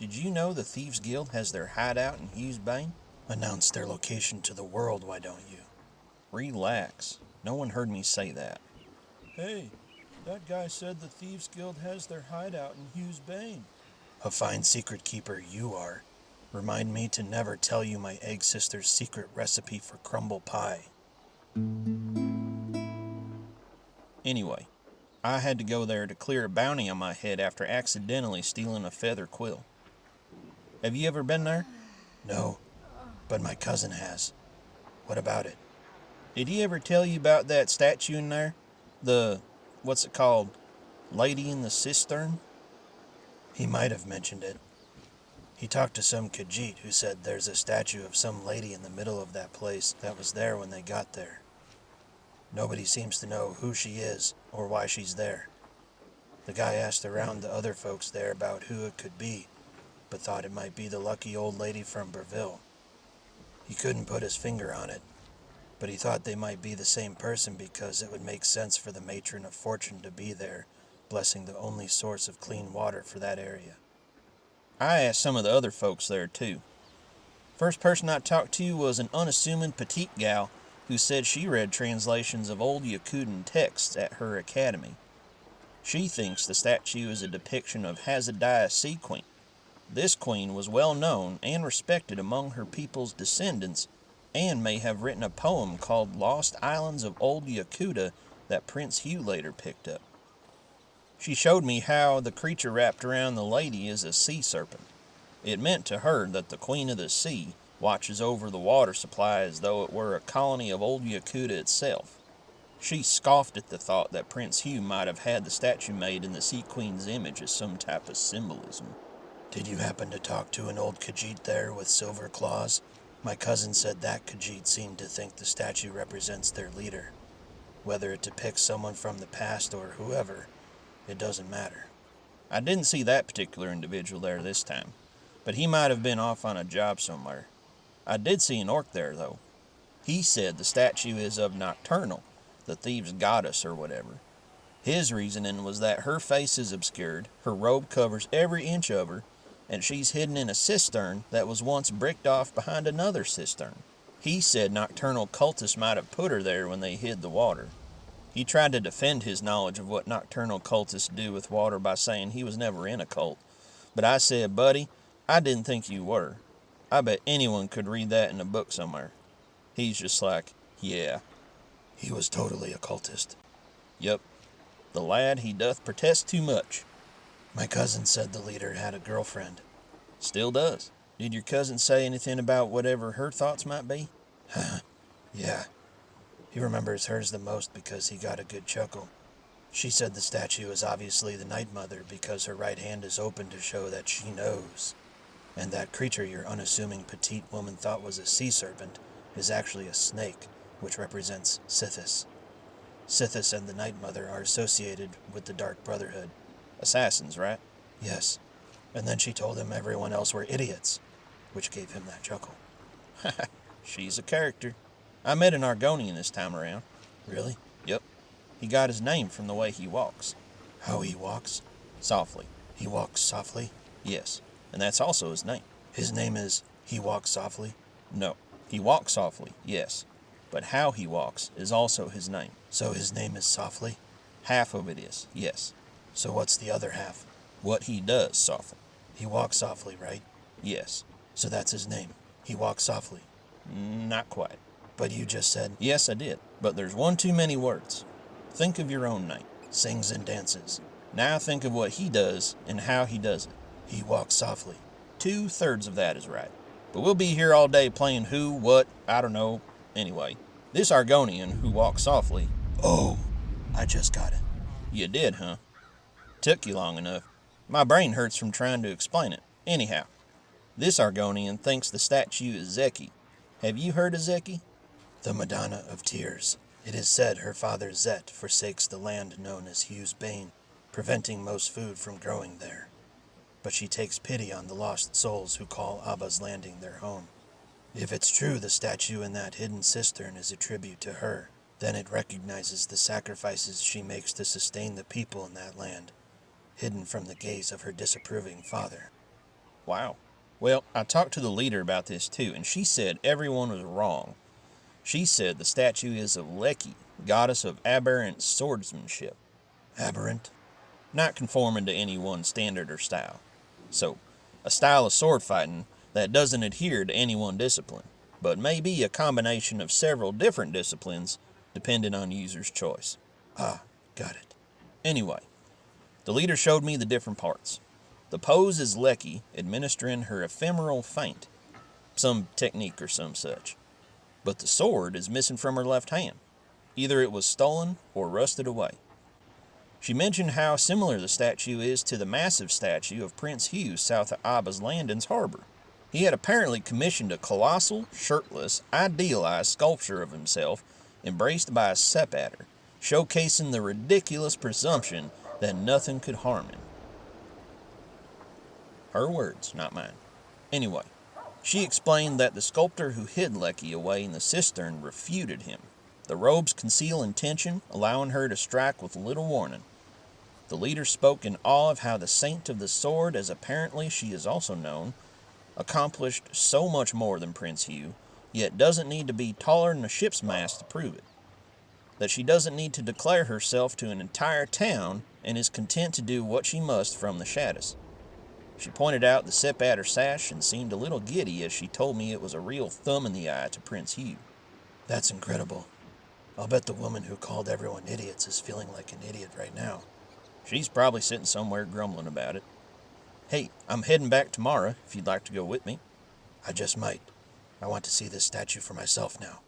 Did you know the Thieves Guild has their hideout in Hughes Bane? Announce their location to the world, why don't you? Relax. No one heard me say that. Hey, that guy said the Thieves Guild has their hideout in Hughes Bane. A fine secret keeper you are. Remind me to never tell you my egg sister's secret recipe for crumble pie. Anyway, I had to go there to clear a bounty on my head after accidentally stealing a feather quill. Have you ever been there? No, but my cousin has. What about it? Did he ever tell you about that statue in there? What's it called? Lady in the Cistern? He might have mentioned it. He talked to some Khajiit who said there's a statue of some lady in the middle of that place that was there when they got there. Nobody seems to know who she is or why she's there. The guy asked around the other folks there about who it could be, but thought it might be the lucky old lady from Breville. He couldn't put his finger on it, but he thought they might be the same person because it would make sense for the matron of fortune to be there, blessing the only source of clean water for that area. I asked some of the other folks there too. First person I talked to was an unassuming petite gal who said she read translations of old Yakutan texts at her academy. She thinks the statue is a depiction of Hazadiah Sea Queen. This queen was well known and respected among her people's descendants and may have written a poem called Lost Islands of Old Yakuta that Prince Hugh later picked up. She showed me how the creature wrapped around the lady is a sea serpent. It meant to her that the Queen of the Sea watches over the water supply as though it were a colony of old Yakuta itself. She scoffed at the thought that Prince Hugh might have had the statue made in the Sea Queen's image as some type of symbolism. Did you happen to talk to an old Khajiit there with silver claws? My cousin said that Khajiit seemed to think the statue represents their leader. Whether it depicts someone from the past or whoever, it doesn't matter. I didn't see that particular individual there this time, but he might have been off on a job somewhere. I did see an orc there, though. He said the statue is of Nocturnal, the thieves' goddess or whatever. His reasoning was that her face is obscured, her robe covers every inch of her, and she's hidden in a cistern that was once bricked off behind another cistern. He said nocturnal cultists might have put her there when they hid the water. He tried to defend his knowledge of what nocturnal cultists do with water by saying he was never in a cult. But I said, buddy, I didn't think you were. I bet anyone could read that in a book somewhere. He's just like, yeah. He was totally a cultist. Yep. The lad, he doth protest too much. My cousin said the leader had a girlfriend. Still does. Did your cousin say anything about whatever her thoughts might be? Yeah. He remembers hers the most because he got a good chuckle. She said the statue is obviously the Night Mother because her right hand is open to show that she knows. And that creature your unassuming petite woman thought was a sea serpent is actually a snake, which represents Sithis. Sithis and the Night Mother are associated with the Dark Brotherhood. Assassins, right? Yes. And then she told him everyone else were idiots, which gave him that chuckle. She's a character. I met an Argonian this time around. Really? Yep. He got his name from the way he walks. How he walks? Softly. He walks softly? Yes. And that's also his name. His name is He Walks Softly? No. He walks softly, yes. But how he walks is also his name. So his name is Softly? Half of it is, yes. So what's the other half? What he does softly. He walks softly, right? Yes. So that's his name. He walks softly. Not quite. But you just said... Yes, I did. But there's one too many words. Think of your own name. Sings-And-Dances. Now think of what he does and how he does it. He walks softly. 2/3 of that is right. But we'll be here all day playing who, what, I don't know. Anyway, this Argonian who walks softly... Oh, I just got it. You did, huh? Took you long enough. My brain hurts from trying to explain it. Anyhow, this Argonian thinks the statue is Zeki. Have you heard of Zeki? The Madonna of Tears. It is said her father Zet forsakes the land known as Hughes Bane, preventing most food from growing there. But she takes pity on the lost souls who call Abba's Landing their home. If it's true the statue in that hidden cistern is a tribute to her, then it recognizes the sacrifices she makes to sustain the people in that land, hidden from the gaze of her disapproving father. Wow. Well, I talked to the leader about this too, and she said everyone was wrong. She said the statue is of Leki, goddess of aberrant swordsmanship. Aberrant? Not conforming to any one standard or style. So, a style of sword fighting that doesn't adhere to any one discipline, but may be a combination of several different disciplines depending on user's choice. Ah, got it. Anyway, the leader showed me the different parts. The pose is Leki administering her ephemeral feint, some technique or some such. But the sword is missing from her left hand. Either it was stolen or rusted away. She mentioned how similar the statue is to the massive statue of Prince Hugh south of Abba's Landings Harbor. He had apparently commissioned a colossal, shirtless, idealized sculpture of himself embraced by a sepater, showcasing the ridiculous presumption that nothing could harm him. Her words, not mine. Anyway, she explained that the sculptor who hid Leki away in the cistern refuted him. The robes conceal intention, allowing her to strike with little warning. The leader spoke in awe of how the Saint of the Sword, as apparently she is also known, accomplished so much more than Prince Hugh, yet doesn't need to be taller than a ship's mast to prove it. That she doesn't need to declare herself to an entire town and is content to do what she must from the shadows. She pointed out the sepater sash and seemed a little giddy as she told me it was a real thumb in the eye to Prince Hugh. That's incredible. I'll bet the woman who called everyone idiots is feeling like an idiot right now. She's probably sitting somewhere grumbling about it. Hey, I'm heading back tomorrow if you'd like to go with me. I just might. I want to see this statue for myself now.